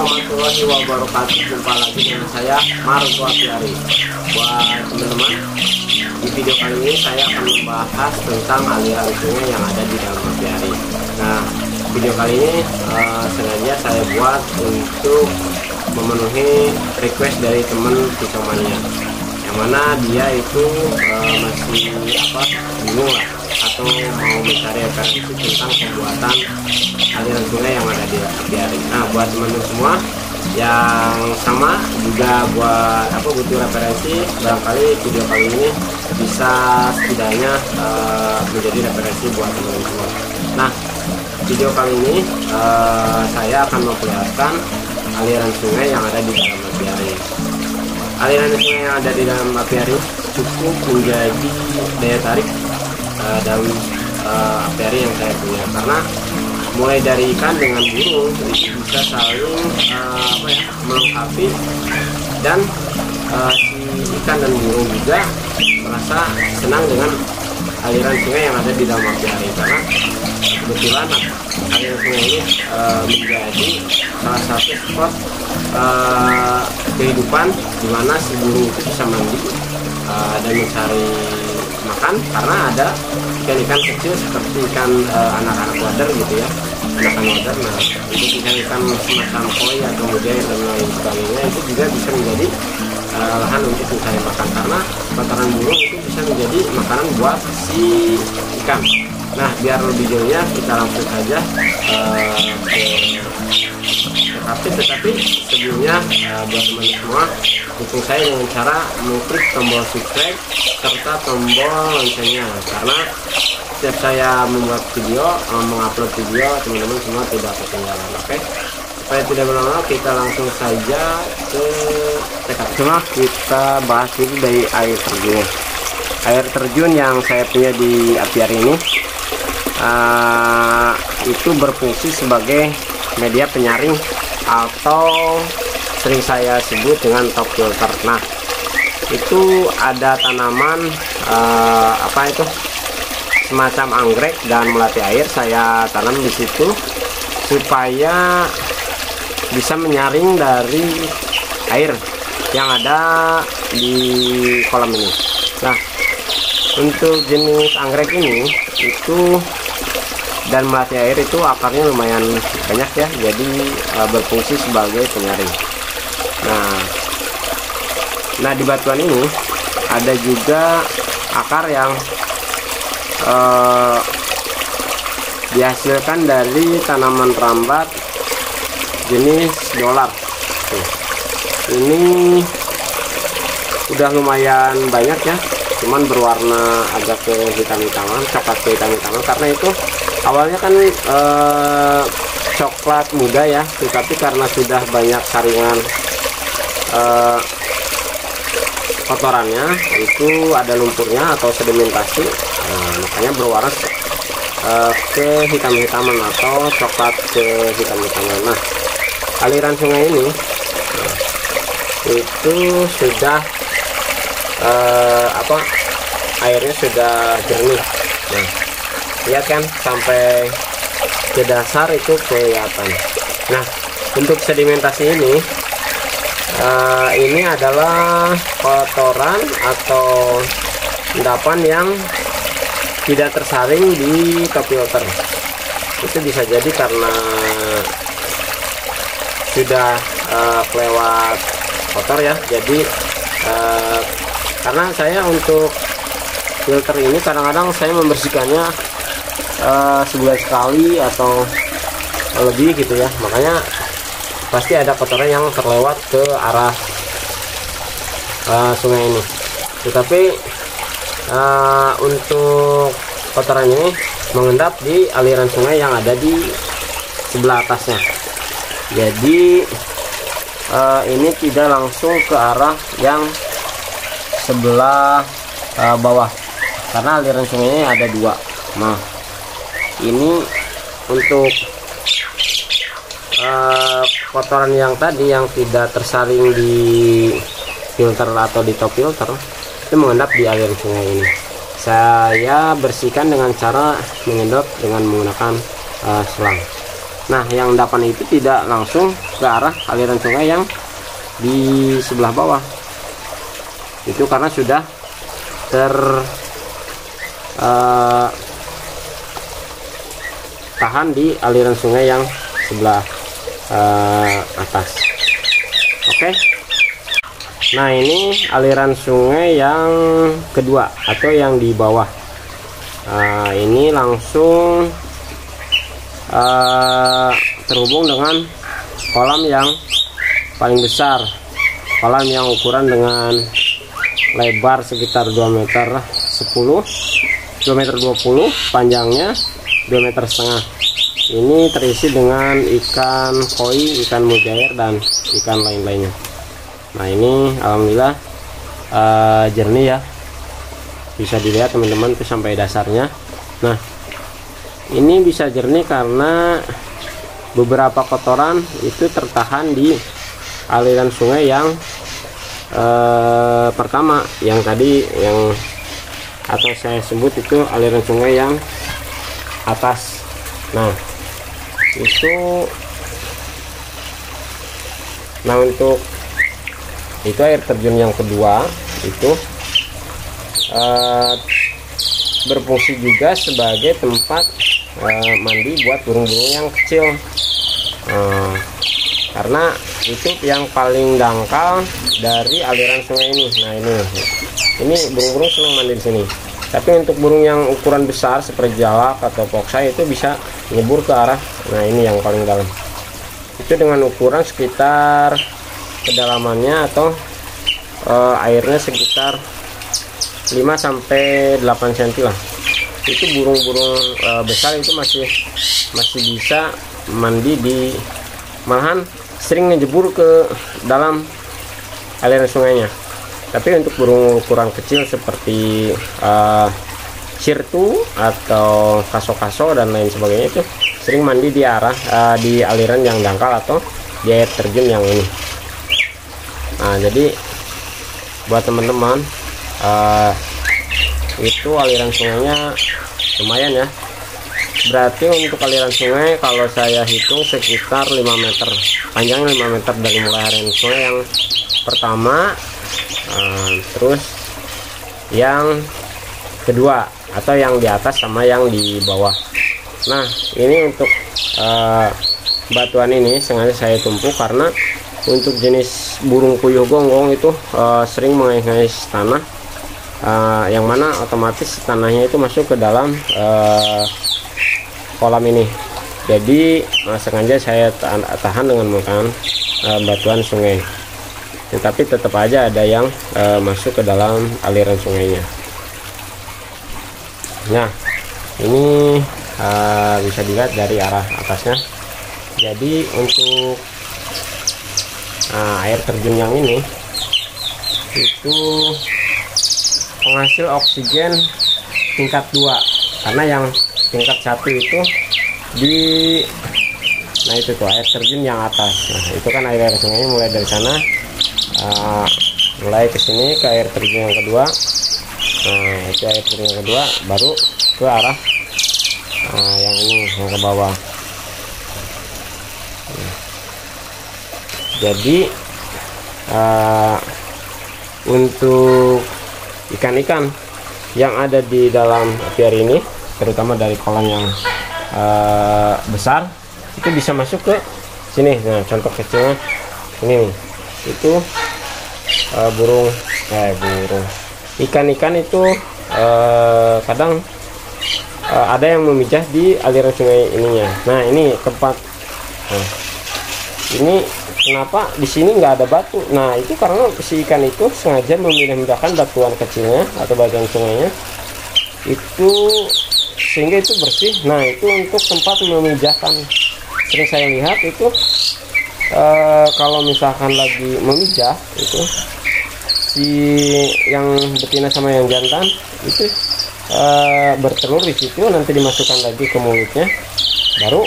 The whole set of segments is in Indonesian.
warahmatullahi wabarakatuh. Jumpa lagi dengan saya Margo Apiari. Buat teman-teman, di video kali ini saya akan membahas tentang aliran sungai yang ada di dalam apiari. Nah, video kali ini sengaja saya buat untuk memenuhi request dari teman Pitomania, yang mana dia itu masih bingung lah, atau mau mencari referensi tentang pembuatan aliran sungai yang ada di apiari. Nah, buat teman-teman semua yang sama juga butuh referensi, barangkali video kali ini bisa setidaknya menjadi referensi buat teman-teman semua. Nah, video kali ini saya akan memperlihatkan aliran sungai yang ada di dalam apiari. Aliran sungai yang ada di dalam apiari cukup menjadi daya tarik dalam apiari yang saya punya, karena mulai dari ikan dengan burung itu bisa saling melengkapi, dan si ikan dan burung juga merasa senang dengan aliran sungai yang ada di dalam apiari, karena kebetulan aliran sungai ini menjadi salah satu spot kehidupan di mana si burung itu bisa mandi dan mencari makan, karena ada ikan-ikan kecil seperti ikan anak-anak wader gitu ya, anak-anak wader. Nah, untuk ikan-ikan semacam koi atau mutiara dan lain sebagainya itu juga bisa menjadi lahan untuk mencari makan, karena kotoran burung itu bisa menjadi makanan buat si ikan. Nah, biar lebih jauhnya kita langsung saja tetapi sebelumnya buat teman teman semua, dukung saya dengan cara mengklik tombol subscribe serta tombol loncengnya, karena setiap saya membuat video, mengupload video, teman-teman semua tidak ketinggalan. Oke, supaya tidak berlama-lama, kita langsung saja ke TKP. Cuma kita bahas dulu dari air terjun. Air terjun yang saya punya di apiari ini itu berfungsi sebagai media penyaring atau sering saya sebut dengan top filter. Nah, itu ada tanaman semacam anggrek dan melati air, saya tanam di situ supaya bisa menyaring dari air yang ada di kolam ini. Nah, untuk jenis anggrek ini itu dan melati air itu akarnya lumayan banyak ya, jadi berfungsi sebagai penyaring. Nah, di batuan ini ada juga akar yang dihasilkan dari tanaman rambat jenis dolar. Ini udah lumayan banyak ya, cuman berwarna agak ke hitam-hitaman, coklat ke hitam-hitaman, karena itu awalnya kan coklat muda ya, tetapi karena sudah banyak saringan kotorannya, itu ada lumpurnya atau sedimentasi, makanya berwarna ke hitam-hitaman atau coklat ke hitam-hitaman. Nah, aliran sungai ini itu sudah airnya sudah jernih. Nah, lihat kan sampai ke dasar itu kelihatan. Nah, untuk sedimentasi ini adalah kotoran atau endapan yang tidak tersaring di top filter. Itu bisa jadi karena sudah kelewat kotor ya. Jadi karena saya untuk filter ini kadang-kadang saya membersihkannya sebulan sekali atau lebih gitu ya, makanya pasti ada kotoran yang terlewat ke arah sungai ini. Tetapi untuk kotoran ini mengendap di aliran sungai yang ada di sebelah atasnya, jadi ini tidak langsung ke arah yang sebelah bawah, karena aliran sungai ini ada dua. Nah, ini untuk kotoran yang tadi yang tidak tersaring di filter atau di top filter itu mengendap di aliran sungai ini. Saya bersihkan dengan cara mengendap dengan menggunakan selang. Nah, yang endapan itu tidak langsung ke arah aliran sungai yang di sebelah bawah. Itu karena sudah tahan di aliran sungai yang sebelah atas. Oke. Nah, ini aliran sungai yang kedua atau yang di bawah. Ini langsung terhubung dengan kolam yang paling besar, kolam yang ukuran dengan lebar sekitar 2 meter 10, 2 meter 20, panjangnya 2 meter setengah. Ini terisi dengan ikan koi, ikan mujair, dan ikan lain-lainnya. Nah, ini alhamdulillah jernih ya, bisa dilihat teman-teman tuh sampai dasarnya. Nah, ini bisa jernih karena beberapa kotoran itu tertahan di aliran sungai yang pertama, yang tadi yang atau saya sebut itu aliran sungai yang atas. Nah, untuk itu air terjun yang kedua itu berfungsi juga sebagai tempat mandi buat burung-burung yang kecil, karena itu yang paling dangkal dari aliran sungai ini. Nah, ini burung-burung senang mandi di sini. Tapi untuk burung yang ukuran besar seperti jalak atau foksai itu bisa nyebur ke arah, nah ini yang paling dalam. Itu dengan ukuran sekitar kedalamannya atau airnya sekitar 5-8 cm lah. Itu burung-burung besar itu masih bisa mandi di, malahan sering ngejebur ke dalam aliran sungainya. Tapi untuk burung ukuran kecil seperti sirtu atau kaso-kaso dan lain sebagainya itu sering mandi di di aliran yang dangkal atau di air terjun yang ini. Nah, jadi buat teman-teman itu aliran sungainya lumayan ya. Berarti untuk aliran sungai kalau saya hitung sekitar 5 meter, panjangnya 5 meter dari mulai aliran sungai yang pertama, terus yang kedua atau yang di atas sama yang di bawah. Nah, ini untuk batuan ini sengaja saya tumpuk karena untuk jenis burung puyuh gonggong itu sering mengais-ngais tanah, yang mana otomatis tanahnya itu masuk ke dalam kolam ini. Jadi sengaja saya tahan dengan menggunakan batuan sungai. Tapi tetap aja ada yang masuk ke dalam aliran sungainya. Nah, ini bisa dilihat dari arah atasnya. Jadi untuk air terjun yang ini itu penghasil oksigen tingkat 2, karena yang tingkat 1 itu nah itu tuh air terjun yang atas. Nah, itu kan air sungainya mulai dari sana mulai ke sini ke air terjun yang kedua. Nah, itu air terjun yang kedua baru ke arah yang ini yang ke bawah. Jadi untuk ikan-ikan yang ada di dalam apiari ini, terutama dari kolam yang besar, itu bisa masuk ke sini. Nah, contoh kecilnya ini nih, itu burung ikan-ikan itu kadang ada yang memijah di aliran sungai ininya. Nah, ini tempat. Nah, ini kenapa di sini nggak ada batu? Nah, itu karena si ikan itu sengaja memindahkan batuan kecilnya atau batuan sungainya itu sehingga itu bersih. Nah, itu untuk tempat memijahkan. Sering saya lihat itu kalau misalkan lagi memijah itu si yang betina sama yang jantan itu bertelur di situ, nanti dimasukkan lagi ke mulutnya, baru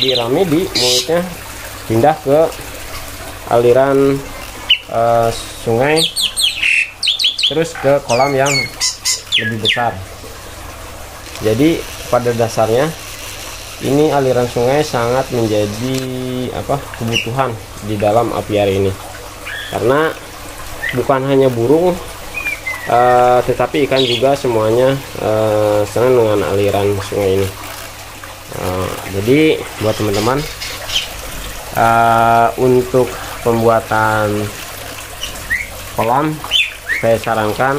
dirame di mulutnya, pindah ke aliran sungai, terus ke kolam yang lebih besar. Jadi pada dasarnya ini aliran sungai sangat menjadi kebutuhan di dalam apiari ini, karena bukan hanya burung tetapi ikan juga semuanya senang dengan aliran sungai ini. Jadi buat teman-teman, untuk pembuatan kolam saya sarankan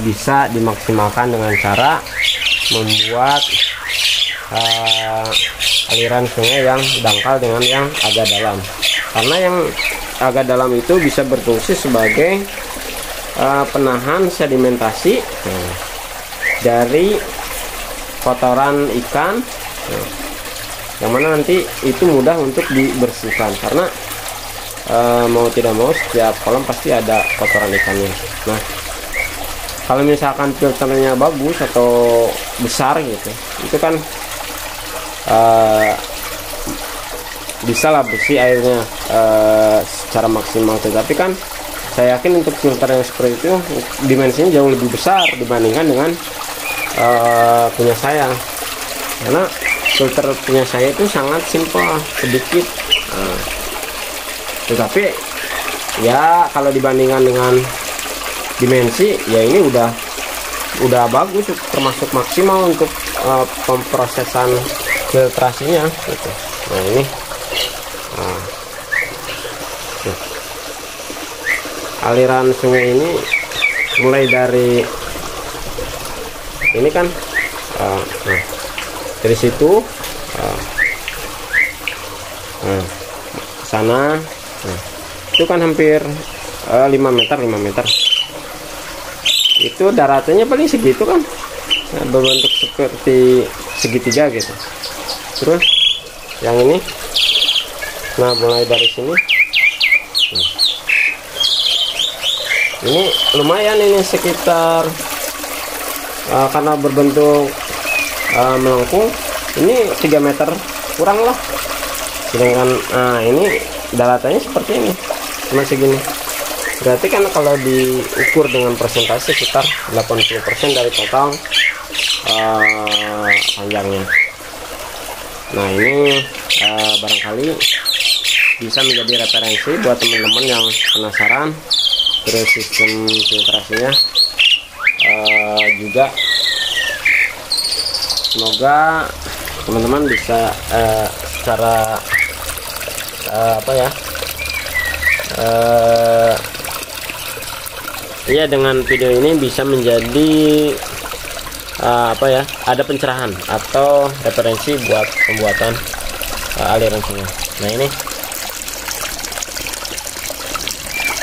bisa dimaksimalkan dengan cara membuat aliran sungai yang dangkal dengan yang agak dalam, karena yang agak dalam itu bisa berfungsi sebagai penahan sedimentasi dari kotoran ikan, yang mana nanti itu mudah untuk dibersihkan, karena mau tidak mau setiap kolam pasti ada kotoran ikannya. Nah, kalau misalkan filternya bagus atau besar gitu, itu kan bisa lah bersih airnya secara maksimal. Tetapi kan saya yakin untuk filter yang seperti itu dimensinya jauh lebih besar dibandingkan dengan punya saya, karena filter punya saya itu sangat simpel, sedikit. Tetapi ya kalau dibandingkan dengan dimensi, ya ini udah bagus, termasuk maksimal untuk pemprosesan filtrasinya gitu. Nah ini aliran sungai ini mulai dari ini kan dari situ sana, itu kan hampir 5 meter itu daratannya paling segitu kan, berbentuk seperti segitiga gitu. Terus yang ini, nah mulai dari sini, ini lumayan, ini sekitar karena berbentuk melengkung, ini 3 meter kurang lah. Sedangkan ini daratannya seperti ini, cuma segini. Berarti kan kalau diukur dengan persentase sekitar 80% dari total panjangnya. Nah ini barangkali bisa menjadi referensi buat teman-teman yang penasaran terus sistem filtrasinya. Juga semoga teman-teman bisa secara ya dengan video ini bisa menjadi ada pencerahan atau referensi buat pembuatan aliran sungai. Nah ini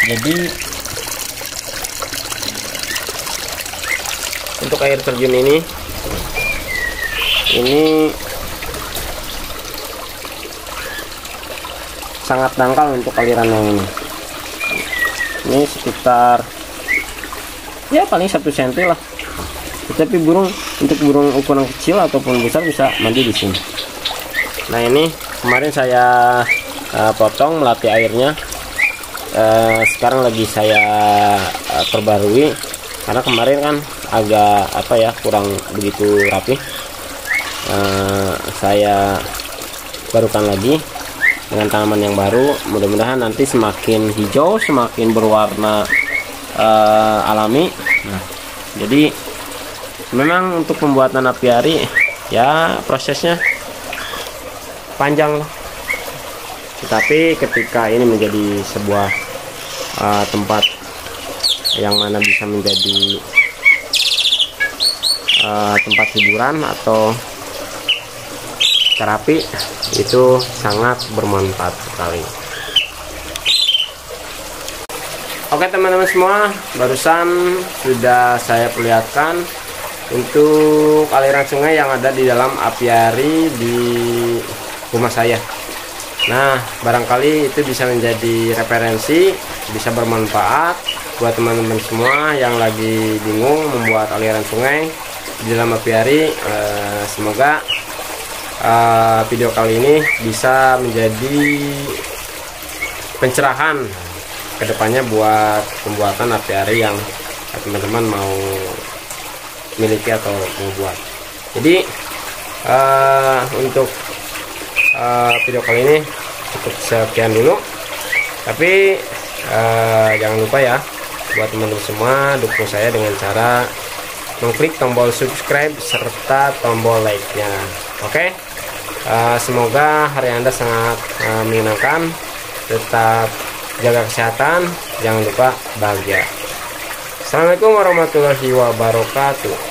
jadi untuk air terjun ini sangat dangkal untuk aliran yang ini sekitar ya paling 1 cm lah. Tapi untuk burung ukuran kecil ataupun besar bisa mandi di sini. Nah ini kemarin saya potong melatih airnya, sekarang lagi saya perbarui karena kemarin kan agak kurang begitu rapi. Saya barukan lagi dengan tanaman yang baru, mudah-mudahan nanti semakin hijau, semakin berwarna alami. Nah, jadi memang untuk pembuatan apiari ya prosesnya panjang, tetapi ketika ini menjadi sebuah tempat yang mana bisa menjadi tempat hiburan atau terapi, itu sangat bermanfaat sekali. Oke teman-teman semua, barusan sudah saya perlihatkan untuk aliran sungai yang ada di dalam apiari di rumah saya. Nah, barangkali itu bisa menjadi referensi, bisa bermanfaat buat teman-teman semua yang lagi bingung membuat aliran sungai di dalam apiari. Semoga video kali ini bisa menjadi pencerahan kedepannya buat pembuatan apiari yang teman-teman mau miliki atau mau buat. Jadi Untuk video kali ini cukup sekian dulu, tapi jangan lupa ya buat teman-teman semua dukung saya dengan cara mengklik tombol subscribe serta tombol like-nya. Oke. Semoga hari Anda sangat menyenangkan. Tetap jaga kesehatan, jangan lupa bahagia. Assalamualaikum warahmatullahi wabarakatuh.